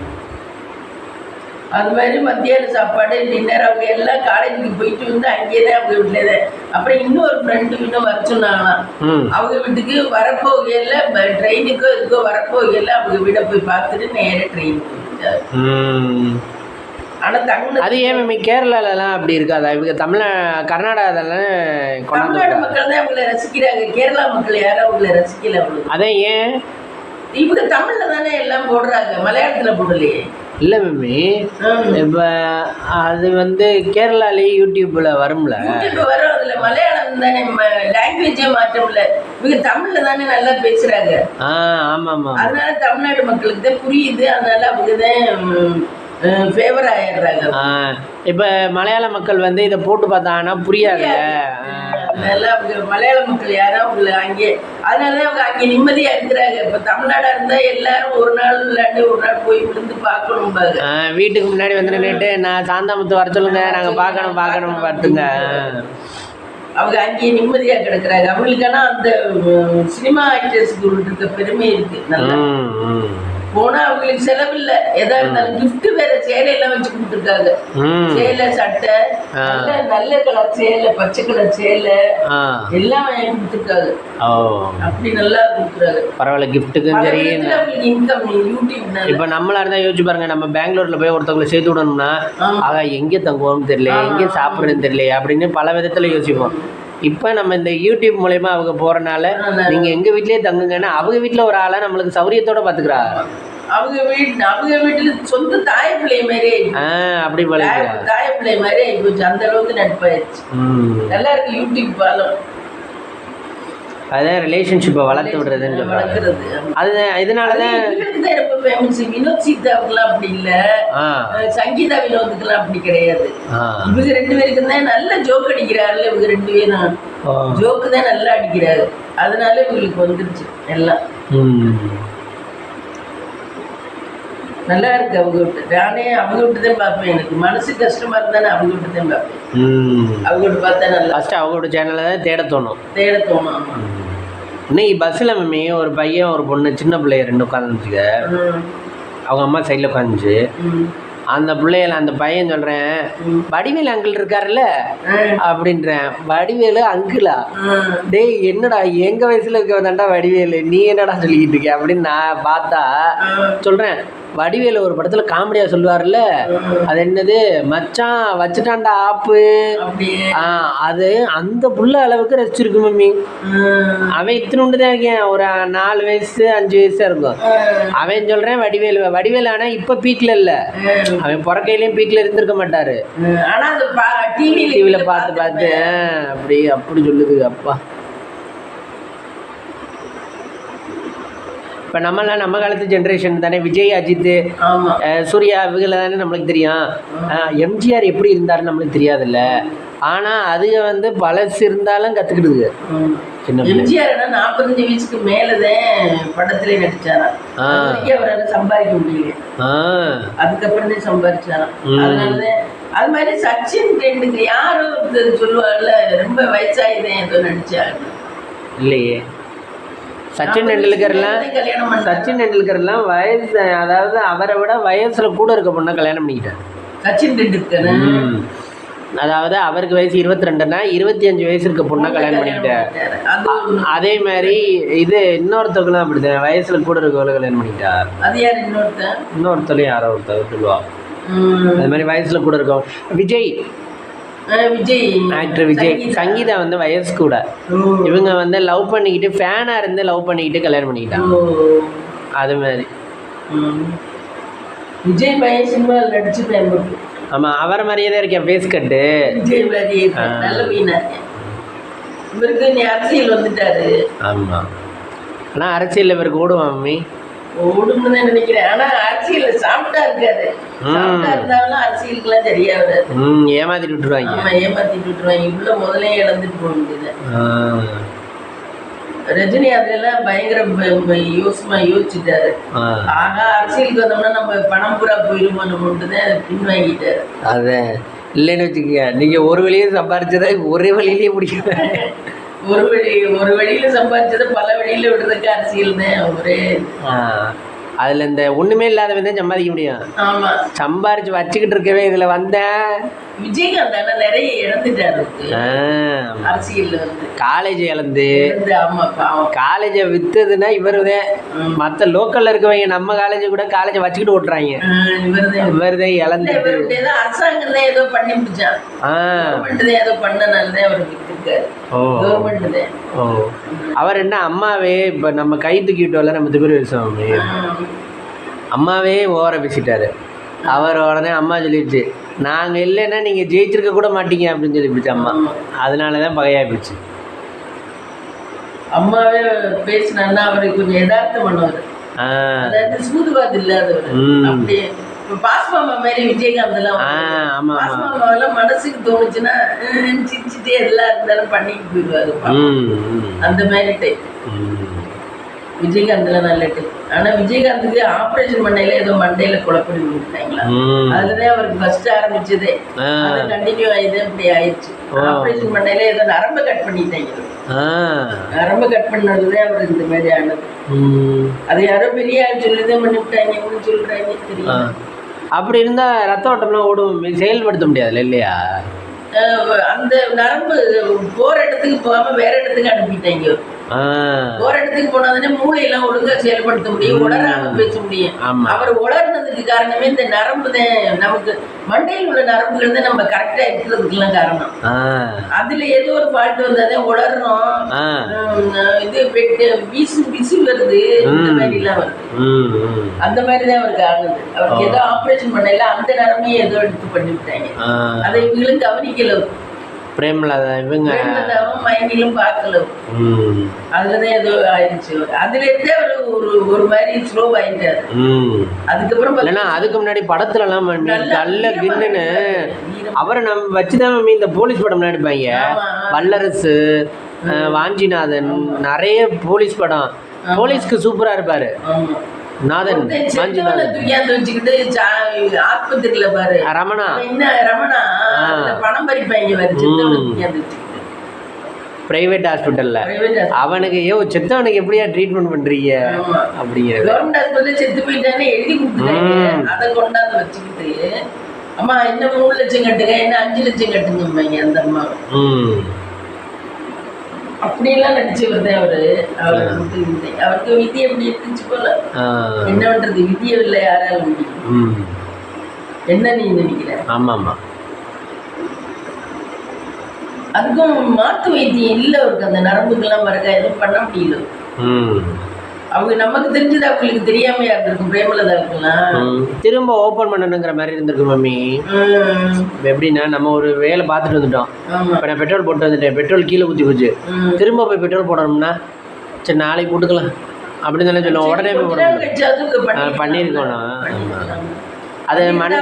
அது மாதிரி மத்தியான சாப்பாடு, டின்னர் அவங்க எல்லாம் காலேஜுக்கு போயிட்டு வந்து அங்கேயே அவங்க வீட்டுல. அப்புறம் இன்னொரு ஃப்ரெண்டு இன்னும் வர சொன்னாங்களாம். அவங்க வீட்டுக்கு வரப்போகையில ட்ரெயினுக்கோ இதுக்கோ வரப்போகையில அவங்க வீட போய் பார்த்துட்டு நேர ட்ரெயின் போயிட்டாரு. ஆனா
அது ஏன் கேரளாலலாம் அப்படி இருக்காதா? இவங்க கர்நாடகாதெல்லாம்
தமிழ்நாடு மக்கள் தான் அவங்களை ரசிக்கிறாங்க. கேரளா மக்கள் யாரும் அவங்களை ரசிக்கல. அவங்களுக்கு
அதான் ஏன்
இவங்க தமிழ்ல தானே எல்லாம் போடுறாங்க, மலையாளத்துல போடலையே.
இல்லை மேமி, இப்போ அது வந்து கேரளாலேயே யூடியூப்பில் வரும்ல,
யூடியூப் வரும். அதில் மலையாளம் தானே லாங்குவேஜே மாற்றம்ல. இவங்க தமிழில் தானே நல்லா பேசுகிறாங்க.
ஆமாம் ஆமாம்.
அதனால தமிழ்நாடு மக்களுக்கு தான் புரியுது. அதனால அவங்க தான் ஃபேவர் ஆயிடுறாங்க.
இப்போ மலையாள மக்கள் வந்து இதை போட்டு பார்த்தாங்கன்னா புரியாது.
அதனால அவங்க மலையாள மக்கள் யாரும் அவங்கள அங்கே, அதனாலதான் அவங்க அங்கே நிம்மதியா இருக்கிறாங்க. இப்ப தமிழ்நாடா இருந்தா எல்லாரும் ஒரு நாள் இல்லாட்டி ஒரு நாள் போய் விழுந்து பார்க்கணும்.
வீட்டுக்கு முன்னாடி வந்து நின்றுட்டு நான் சாந்தாமுத்து வர சொல்லுங்க, நாங்க பார்க்கணும் பார்த்துங்க.
அவங்க அங்கேயே நிம்மதியா கிடக்குறாங்க. அவங்களுக்கான அந்த சினிமா ஆக்டர்ஸ்க்கு இருக்க பெருமை இருக்கு. நல்லா போனா அவங்களுக்கு செலவில்லை. எதா இருந்தாலும் கிஃப்ட் வேற சேலையெல்லாம் வச்சு கொடுத்துருக்காங்க. சேலை, சட்டை, நல்ல கலர் சேலை, பச்சை கலர் சேலை எல்லாம் வாங்கி கொடுத்துருக்காங்க. அப்படி நல்லா கொடுக்குறாங்க.
பரவாயில்ல, கிஃப்ட்டுக்கும் சரி.
Income YouTube.
இப்ப நம்மளா இருந்தா யோசிச்சு பாருங்க, நம்ம பெங்களூர்ல போய் ஒருத்தவங்களை சேர்த்து விடணும்னா எங்க தங்குவோம்னு தெரியல, எங்க சாப்பிட்றதுன்னு தெரியல அப்படின்னு பல விதத்துல யோசிப்போம். இப்போ நம்ம இந்த யூடியூப் மூலயமா அவங்க போகிறனால நீங்கள் எங்கள் வீட்டிலே தங்குங்கன்னா அவங்க வீட்டில் ஒரு ஆளை நம்மளுக்கு சௌரியத்தோட பார்த்துக்கிறாங்க.
அவங்க வீட்டுல சொந்த தாய பிள்ளை மாதிரி
அப்படி
தாய பிள்ளை மாதிரி ஆயிப்போச்சு. அந்த அளவுக்கு நட்பாயிடுச்சு. நல்லா இருக்கு யூடியூப் பாலம்.
அதான் ரிலேஷன்ஷிப்பை வளர்த்து விடுறதுன்னு
வளர்க்குறது.
அதுதான். இதனாலதான்
ரொம்ப ஃபேமஸ். வினோத் சீதாவுக்குலாம் அப்படி இல்லை, சங்கீதா வினோத்துக்குலாம் அப்படி கிடையாது. இவங்க 2 பேருக்கு தான் நல்ல ஜோக் அடிக்கிறாருல்ல. இவங்க 2 பேரும் ஜோக்கு தான் நல்லா அடிக்கிறாரு. அதனால இவங்களுக்கு வந்துருச்சு எல்லாம். நல்லா இருக்கு அவங்க விட்டு. நானே அவங்க விட்டு தான் பார்ப்பேன். எனக்கு மனசு கஷ்டமா இருந்தானே அவங்க விட்டு தான் பார்ப்பேன். அவங்க விட்டு பார்த்தா நல்லா.
ஃபர்ஸ்ட் அவங்களோட சேனலை தான் தேட தோணும்.
ஆமா.
இன்னைக்கு பஸ்ஸில் மம்மி ஒரு பையன் ஒரு பொண்ணு, சின்ன பிள்ளைய 2 உட்காந்துச்சுக்க. அவங்க அம்மா சைடில் உட்காந்துச்சு. அந்த பிள்ளையில அந்த பையன் சொல்கிறேன், வடிவேலு அங்கிள் இருக்காருல்ல அப்படின்றேன். வடிவேலு அங்கிளா? டேய் என்னடா எங்கள் வயசில் இருக்கவதாண்டா வடிவேலு, நீ என்னடா சொல்லிக்கிட்டு இருக்க அப்படின்னு நான் பார்த்தா சொல்கிறேன். வடிவேலு ஒரு படத்தில் காமெடியாக சொல்லுவார்ல, அது என்னது, மச்சான் வச்சுட்டான்டா ஆப்பு. அது அந்த புள்ள அளவுக்கு ரசிச்சிருக்கு மம்மி. அவன் இத்தினுண்டு தான் இருக்கேன், ஒரு 4 வயசு 5 வயசா இருக்கும். அவன் சொல்கிறேன் வடிவேலு ஆனால் இப்போ பீக்கில் இல்லை, அவன் பிறக்கையிலையும் பீக்கில் இருந்திருக்க மாட்டாரு. டிவியில் பார்த்து அப்படி சொல்லுது அப்பா. இப்போ நம்ம காலத்து ஜென்ரேஷன் தானே, விஜய், அஜித், சூர்யா இவங்களை தானே நம்மளுக்கு தெரியும். எம்ஜிஆர் எப்படி இருந்தாருன்னு நம்மளுக்கு தெரியாதுல்ல. ஆனால் அதுக வந்து பழசு இருந்தாலும் கற்றுக்கிடுது.
எம்ஜிஆர் 45 வயசுக்கு மேலதான் படத்திலே நடிச்சாரா. அவரால் சம்பாதிக்க முடியல, அதுக்கப்புறம் தான் சம்பாதிச்சாராம். அதனாலதான் அது மாதிரி சச்சின் டெண்டுல்கர் யாரோ ஒருத்தர் சொல்லுவாங்கல்ல, ரொம்ப வயசாயிதான் ஏதோ நடிச்சாங்க.
இல்லையே, சச்சின் டெண்டுல்கர்லாம் வயசு, அதாவது அவரை விட வயசுல கூட இருக்க பொண்ணை கல்யாணம் பண்ணிக்கிட்டார்
சச்சின் டெண்டுல்கர்.
அதாவது அவருக்கு வயசு 22ன்னா 25 வயசு இருக்க பொண்ணை கல்யாணம் பண்ணிக்கிட்டார். அதே மாதிரி இது இன்னொருத்தவங்களும் அப்படிதான் வயசுல கூட இருக்கவங்களை கல்யாணம் பண்ணிக்கிட்டார்.
அது யார்?
இன்னொருத்தரும் யாரோ ஒருத்தர் சொல்லுவாங்க. அது மாதிரி வயசுல கூட இருக்கோம். விஜய் ஆக்டர் விஜய், சங்கீதா வந்து வயசு கூட. இவங்க வந்து லவ் பண்ணிக்கிட்டு ஃபேனா இருந்து லவ் பண்ணிக்கிட்டு கல்யாணம் பண்ணிக்கிட்டாங்க. அது மாதிரி
விஜய் பையன் சினிமாவில் நடிச்சு பயன்படுத்து.
ஆமா, அவரை மாதிரியே தான் இருக்கேன், ஃபேஸ் கட்டு.
விஜய் மாதிரியே நல்ல மீனா இருக்கேன். இவருக்கு நீ அரசியல் வந்துட்டாரு.
ஆமா, ஆனா அரசியல் இவருக்கு ஓடுவான் மம்மி,
ஓடுன்னு நினைக்கிறேன். ஆனா அரசியல்ல சாப்பிட்டா இருக்காரு. சாப்பிட்டா இருந்தாலும் அரசியலுக்குலாம் சரியா வராது.
ஏமாத்திட்டு விட்டுருவாங்க.
ஆமா, ஏமாத்திட்டு விட்டுருவாங்க. இவ்வளவு முதலே இழந்துட்டு போக வேண்டியது. ரஜினி அதெல்லாம் பயங்கர யோசிச்சுட்டாரு. ஆகா, அரசியலுக்கு வந்தோம்னா நம்ம பணம் பூரா போயிருமான்னு பின் வாங்கிட்டாரு.
அதான் இல்லைன்னு வச்சுக்கோங்க, நீங்க ஒரு வழியே சம்பாரிச்சதை ஒரே வழியிலேயே முடிக்க,
ஒரு வழியில சம்பாதிச்சதை பல வழியில விடுறதுக்கு அரசியல் தான் ஒரே.
அதுல இந்த ஒண்ணுமே இல்லாதவன் தான் சம்பாதிக்க முடியும்.
ஆமா,
சம்பாரிச்சு வச்சுக்கிட்டு இருக்கவே இதுல வந்தேன்.
விஜயகாந்த் ஆனா நிறைய இழந்துட்டாரு அரசியல்ல வந்து.
காலேஜ் இழந்து,
காலேஜ
வித்ததுன்னா இவருதான். மத்த லோக்கல்ல இருக்கவங்க நம்ம காலேஜ் கூட காலேஜ வச்சுக்கிட்டு ஓட்டுறாங்க. இவருதான் இழந்து.
அரசாங்கம் தான் ஏதோ பண்ணி முடிச்சான். ஏதோ பண்ணனாலதான் அவர் வித்துருக்காரு.
அவர் என்ன அம்மாவே இப்ப நம்ம கை தூக்கிட்டோம்ல, நம்ம திபுர் விசுவாமி அம்மாவே ஓவரா பேசிட்டாரு. அவர் உடனே அம்மா சொல்லிடுச்சு, நாங்க இல்லைன்னா நீங்க ஜெயிச்சிருக்க கூட மாட்டீங்க அப்படின்னு சொல்லிடுச்சு அம்மா. அதனாலதான் பகையாயிடுச்சு.
அம்மாவே பேசினா அவருக்கு கொஞ்சம் யதார்த்தம் பண்ணுவாரு. அதாவது சூதுவாது இல்லாதவர். அப்படியே பாஸ்மாமா மாதிரி விஜயகாந்த் எல்லாம் மனசுக்கு தோணுச்சுன்னா சிரிச்சுட்டே எல்லாம் இருந்தாலும் பண்ணிட்டு போயிடுவாரு. அந்த மாதிரி டைப் விஜயகாந்த்ல நல்ல டைப். ஆனா விஜயகாந்துக்கு ஆபரேஷன் பண்ணையில ஏதோ மண்டையில குழப்படி விட்டாங்களா, அதுதான் அவருக்கு ஃபர்ஸ்ட் ஆரம்பிச்சதே. அது கண்டினியூ ஆயிடுது, அப்படி ஆயிடுச்சு. ஆபரேஷன் பண்ணையில ஏதோ நரம்பு கட் பண்ணிட்டாங்க. நரம்பு கட் பண்ணதுதான் அவருக்கு இந்த மாதிரி ஆனது. அது யாரோ பெரிய ஆள் சொல்லிதான் பண்ணிவிட்டாங்கன்னு சொல்றாங்க, தெரியும்.
அப்படி இருந்தா ரத்த ஓட்டம்லாம் ஓடும், செயல்படுத்த முடியாதுல்ல இல்லையா?
அந்த நரம்பு போற இடத்துக்கு போகாம வேற இடத்துக்கு அனுப்பிட்டாங்க. போற இடத்துக்கு போனாதானே மூளையெல்லாம் ஒழுங்கா செயல்படுத்த முடியும், உளராம பேச முடியும். அவர் உளர்னதுக்கு காரணமே இந்த நரம்பு தான். நமக்கு மண்டையில் உள்ள நரம்புகள் தான் நம்ம கரெக்டா இருக்கிறதுக்குலாம் காரணம். அதுல ஏதோ ஒரு ஃபால்ட் வந்தாதான் உளர்றோம். இது விசு வருது, இந்த மாதிரி எல்லாம் வருது. அந்த மாதிரிதான் அவருக்கு ஆகுது. அவருக்கு ஏதோ ஆபரேஷன் பண்ணல, அந்த நரம்பையும் ஏதோ எடுத்து பண்ணிவிட்டாங்க. அதை இவங்களும் கவனிக்கல.
பிரேமலதா இவங்க
மைண்டிலும் பார்க்கல. அதுலதான் ஏதோ ஆயிடுச்சு. அதுல இருந்தே ஒரு மாதிரி ஸ்லோ ஆயிட்டாரு. அதுக்கப்புறம்
அதுக்கு முன்னாடி படத்துல எல்லாம் நல்ல கின்னு அவரை நம்ம வச்சுதான் இந்த போலீஸ் படம் நடிப்பாங்க. வல்லரசு, வாஞ்சிநாதன், நிறைய போலீஸ் படம். போலீஸ்க்கு சூப்பரா இருப்பாரு நாதன்.
ஆஸ்பத்திரியில பாரு
ரமணா,
ரமணா பணம் பறிப்பாங்க
பிரைவேட் ஹாஸ்பிட்டல்ல. அவனுக்கு செத்தவனுக்கு எப்படியா ட்ரீட்மெண்ட் பண்றீங்க அப்படிங்கிறது.
கவர்மெண்ட் ஹாஸ்பிட்டல் செத்து போயிட்டானே எழுதி கொடுத்துட்டாங்க. அதை கொண்டாந்து வச்சுக்கிட்டு அம்மா என்ன 3 லட்சம் கட்டுங்க, என்ன 5 லட்சம் கட்டுங்க அந்த அம்மா. அப்படியெல்லாம் நடிச்சவர் தான் அவரு. அவருக்கு விதி எப்படி இருந்துச்சு போல. என்ன பண்றது, விதியை இல்லை யாராலும் முடியும். என்ன நீ நினைக்கிற?
ஆமா ஆமா,
அதுக்கும் மாத்து வைத்தியம் இல்லை அவருக்கு. அந்த நரம்புக்கெல்லாம் மறக்க எதுவும் பண்ண முடியல. அவங்க நமக்கு தெரிஞ்சது அவங்களுக்கு தெரியாம இருந்திருக்கும். பிரேமலதா இருக்கலாம்
திரும்ப ஓப்பன் பண்ணணுங்கிற மாதிரி இருந்திருக்கு மம்மி. எப்படின்னா நம்ம ஒரு வேலை பார்த்துட்டு வந்துட்டோம். இப்போ நான் பெட்ரோல் போட்டு வந்துட்டேன், பெட்ரோல் கீழே ஊற்றி போச்சு. திரும்ப போய் பெட்ரோல் போடணும்னா சரி நாளைக்கு போட்டுக்கலாம் அப்படின்னு தானே சொல்லுவோம். உடனே போய் பண்ணியிருக்கோம். அது மண்டே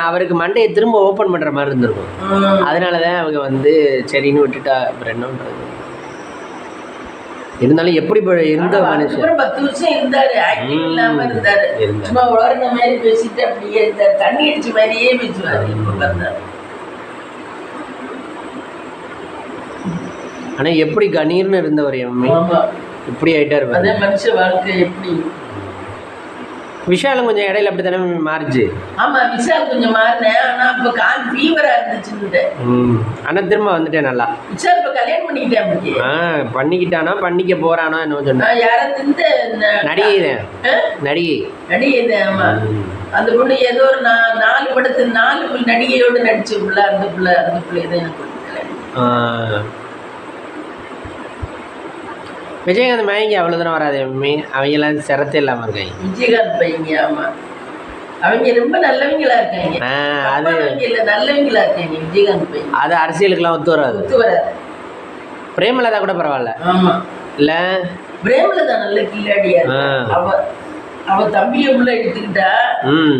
அவருக்கு மண்டையை திரும்ப ஓப்பன் பண்ணுற மாதிரி இருந்திருக்கும். அதனால தான் அவங்க வந்து சரின்னு விட்டுட்டா. அப்புறம் என்ன பண்ணுறது? இருந்தாலும் எப்படி இருந்த மனுஷன்
10 வருஷம் இருந்தாரு, ஆக்டிவ் இல்லாம இருந்தாரு. சும்மா உளர்ந்த மாதிரி பேசிட்டு அப்படியே இருந்தாரு, தண்ணி அடிச்ச மாதிரியே பேசுவாரு.
ஆனா எப்படி கணீர்னு இருந்தவர் எம்மே இப்படி ஆயிட்டாரு.
அதே மனுஷ வாழ்க்கை எப்படி.
விஷாலும் கொஞ்சம் இடையில அப்படி தானே மாறிச்சு.
ஆமா, விஷால் கொஞ்சம் மாறினேன். ஆனா இப்ப கால் ஃபீவரா இருந்துச்சு.
ஆனா திரும்ப வந்துட்டேன் நல்லா.
விஷால் இப்ப கல்யாணம் பண்ணிக்கிட்டேன்.
பண்ணிக்கிட்டானா பண்ணிக்க போறானோ என்ன சொன்னா நடிகை நடிகை.
ஆமா, அந்த பொண்ணு ஏதோ ஒரு 4 படத்து 4 நடிகையோடு நடிச்ச புள்ள. அந்த புள்ள தான் எனக்கு.
விஜயகாந்த் மயங்கி அவ்வளோ தூரம் வராது. அவங்கெல்லாம் சிரத்தை இல்லாமல் இருக்காங்க.
விஜயகாந்த் பையங்க. ஆமாம், அவங்க ரொம்ப நல்லவங்களா இருக்காங்க. அது நல்லவங்களா இருக்காங்க விஜயகாந்த் பையன்.
அது அரசியலுக்குலாம் ஒத்து வராது. பிரேமலதா கூட பரவாயில்ல.
ஆமாம்,
இல்லை
பிரேமலதா நல்ல கில்லாடியா. அவ தம்பியை உள்ள எடுத்துக்கிட்டா,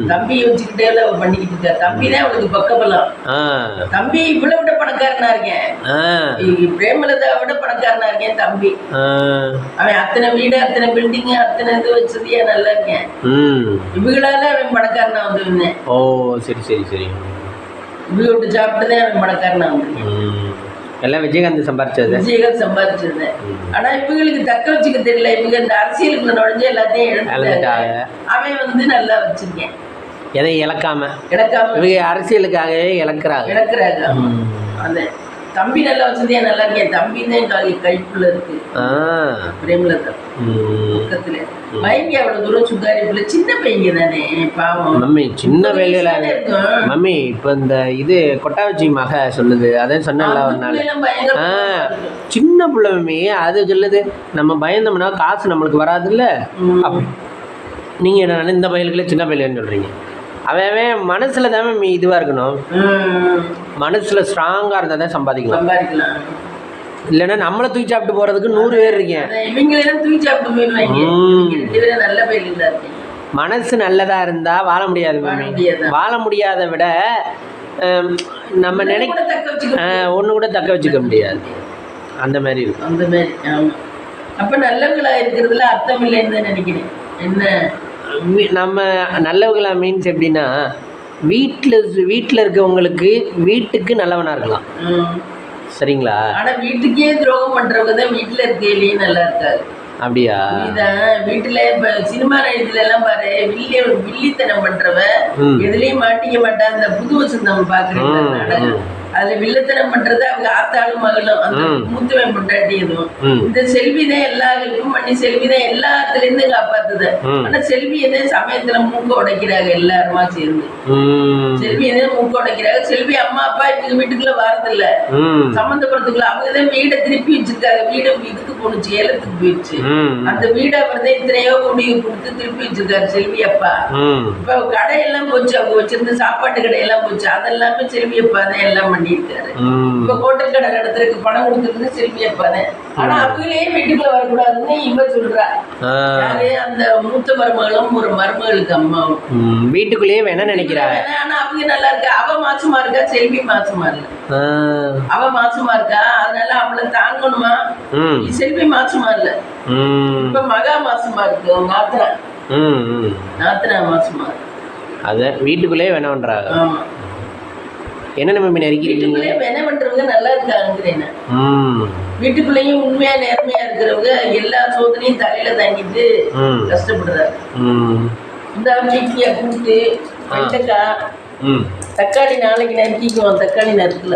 தம்பியை வச்சுக்கிட்டே அவ பண்ணிக்கிட்டு இருக்கா. தம்பி தான் அவளுக்கு பக்கபலம். தம்பி இவ்வளவு விட பணக்காரனா இருக்கேன், பிரேமலதா விட பணக்காரனா இருக்கேன் தம்பி. அவன் அத்தனை வீடு, அத்தனை பில்டிங், அத்தனை இது வசதியா நல்லா இருக்கேன். இவங்களால அவன் பணக்காரனா வந்து.
ஓ சரி சரி சரி.
இவங்க விட்டு சாப்பிட்டுதான் அவன் பணக்காரனா வந்து.
எல்லாம் விஜயகாந்த்
சம்பாதிச்சது. ஆனா இவங்களுக்கு தக்க வச்சுக்க தெரியல. இவங்க இந்த அரசியலுக்குள்ள நுழைஞ்சு எல்லாத்தையும் இழந்துட்டாங்க. அவன் வந்து நல்லா வச்சிருக்கேன்,
எதையும் இழக்காம இவங்க அரசியலுக்காகவே இழக்கிறாங்க.
அந்த தம்பி நல்லா வசதியா நல்லா இருக்கேன். தம்பி தான் கைக்குள்ள இருக்கு பிரேமலதா பக்கத்துல. பயங்க அவ்வளவு தூரம் சுகாரிப்புல சின்ன பையங்க தானே பாவம்.
மம்மி சின்ன வேலையில மம்மி இப்ப இந்த இது கொட்டாவச்சி மக சொல்லுது, அதான் சொன்னல ஒரு நாள். சின்ன பிள்ளை மம்மி அது சொல்லுது, நம்ம பயந்தோம்னா காசு நம்மளுக்கு வராது இல்ல. நீங்க என்ன இந்த பயலுக்குள்ள சின்ன பையலுன்னு சொல்றீங்க. அவன் மனசுல தான் இதுவா இருக்கணும். மனசுல ஸ்ட்ராங்கா இருந்தா தான் சம்பாதிக்கலாம். இல்லைன்னா நம்மளை தூக்கி சாப்பிட்டு போறதுக்கு 100 பேர் இருக்கேன். மனசு நல்லதா இருந்தா வாழ முடியாது. வாழ முடியாத விட நம்ம ஒண்ணு கூட தக்க வச்சுக்க முடியாது. அந்த மாதிரி இருக்கும்.
அந்த மாதிரி அப்ப நல்லவங்களா இருக்கிறதுல அர்த்தம் இல்லைன்னு நினைக்கிறேன். என்ன
நம்ம நல்லவங்களா மீன்ஸ் எப்படின்னா, வீட்டில் இருக்கவங்களுக்கு வீட்டுக்கு நல்லவனா இருக்கலாம். சரிங்களா?
ஆனா வீட்டுக்கே துரோகம் பண்றவங்க தான் வீட்டுல இருக்கையிலேயே நல்லா இருக்காது.
அப்படியா?
வீட்டுல இப்ப சினிமா இதுல எல்லாம் பாரு, வில்லித்தனம் பண்றவ எதுலயும் மாட்டிக்க மாட்டா. அந்த புது வசந்தம் பாக்குறேன், அதுல வில்லத்தனம் பண்றது அவங்க ஆத்தாளும் மகளும், அந்த மூத்தவன் பொண்டாட்டியதும். இந்த செல்விதான் எல்லா ஹெல்ப்பும் பண்ணி செல்விதான் எல்லாத்துல இருந்து காப்பாத்துது. ஆனா செல்வி எதே சமயத்துல மூக்க உடைக்கிறாங்க எல்லாருமா சேர்ந்து. செல்வி எதே மூக்க உடைக்கிறாங்க. செல்வி அம்மா அப்பா இவங்க வீட்டுக்குள்ள வரதில்ல, சம்பந்தப்படுறதுக்குள்ள. அவங்கதான் வீடை திருப்பி வச்சிருக்காங்க. வீடு இதுக்கு போனுச்சு, ஏலத்துக்கு போயிடுச்சு. அந்த வீடை வந்து இத்தனையோ முடிவு கொடுத்து திருப்பி வச்சிருக்காரு செல்வி அப்பா. இப்ப கடையெல்லாம் போச்சு, அவங்க வச்சிருந்த சாப்பாட்டு கடையெல்லாம் போச்சு. அதெல்லாமே செல்வி அப்பா தான் எல்லாம் பண்ணிருக்காரு. இப்ப ஹோட்டல் கடை நடத்துறதுக்கு பணம் கொடுத்துருந்து செல்வி அப்பா தான். ஆனா அவங்களே வீட்டுக்குள்ள வரக்கூடாதுன்னு இவ சொல்றா. அந்த மூத்த மருமகளும் ஒரு மருமகளுக்கு அம்மாவும்
வீட்டுக்குள்ளேயே வேணா நினைக்கிறாங்க.
ஆனா அவங்க நல்லா இருக்கா. அவ மாசமா இருக்கா, செல்வி மாசமா இல்ல. அவ மாசமா இருக்கா, அதனால அவளை தாங்கணுமா. செல்வி மாசமா இல்ல, இப்ப மகா மாசமா இருக்கு. நாத்தனா மாசமா இருக்கு. அத
வீட்டுக்குள்ளேயே வேணா பண்றாங்க.
ஆமா,
என்ன நம்ம
வீட்டுக்குள்ளே வேணா பண்றவங்க நல்லா இருக்காங்கிறேன். வீட்டுக்குள்ளேயும் உண்மையா நேர்மையா இருக்கிறவங்க எல்லா சோதனையும் தலையில தாங்கிட்டு கஷ்டப்படுறாரு. இந்த வீட்டிய கூட்டு வெண்டைக்காய் தக்காளி நாளைக்கு நறுக்கிக்குவோம். தக்காளி நறுக்கல.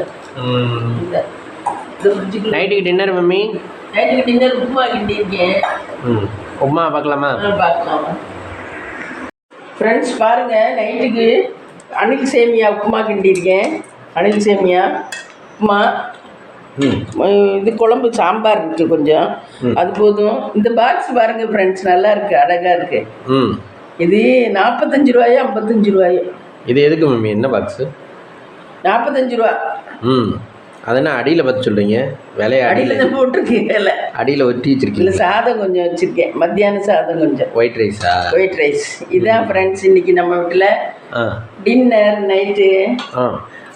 நைட்டுக்கு டின்னர் மம்மி?
நைட்டுக்கு டின்னர் உப்புமா கிண்டி இருக்கேன்.
உப்புமா பார்க்கலாமா?
பார்க்கலாமா ஃப்ரெண்ட்ஸ்? பாருங்க, நைட்டுக்கு அணில் சேமியா உப்புமா கிண்டியிருக்கேன். அணில் சேமியா உப்புமா. இது குழம்பு சாம்பார் இருக்கு கொஞ்சம், அது போதும். இந்த பாக்ஸ் பாருங்க ஃப்ரெண்ட்ஸ், நல்லா இருக்கு, அழகா இருக்கு. இது 45 ரூபாயோ 55 ரூபாயோ.
இது எதுக்கு மம்மி? என்ன பாக்ஸ்?
45 ரூபா.
அதெல்லாம் அடியில் பார்த்து சொல்கிறீங்க. விலையை
அடியில் தான் போட்டிருக்கேன். விலை
அடியில் ஒட்டி வச்சிருக்கீங்க.
இல்லை, சாதம் கொஞ்சம் வச்சுருக்கேன். மத்தியானம் சாதம் கொஞ்சம்.
ஒயிட் ரைஸா?
White rice. இதான் ஃப்ரெண்ட்ஸ் இன்னைக்கு நம்ம வீட்டில் டின்னர் நைட்டு.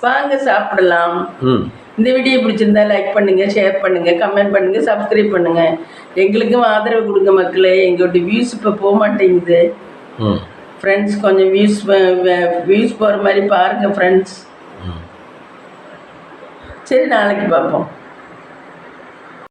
வாங்க சாப்பிடலாம். இந்த வீடியோ பிடிச்சிருந்தா லைக் பண்ணுங்கள், ஷேர் பண்ணுங்கள், கமெண்ட் பண்ணுங்கள், சப்ஸ்கிரைப் பண்ணுங்கள். எங்களுக்கும் ஆதரவு கொடுங்க மக்களே. எங்களோட வியூஸ் இப்போ போக மாட்டேங்குது ஃப்ரெண்ட்ஸ். கொஞ்சம் வியூஸ் போகிற மாதிரி பாருங்கள் ஃப்ரெண்ட்ஸ். சரி, நாளைக்கு பார்ப்போம்.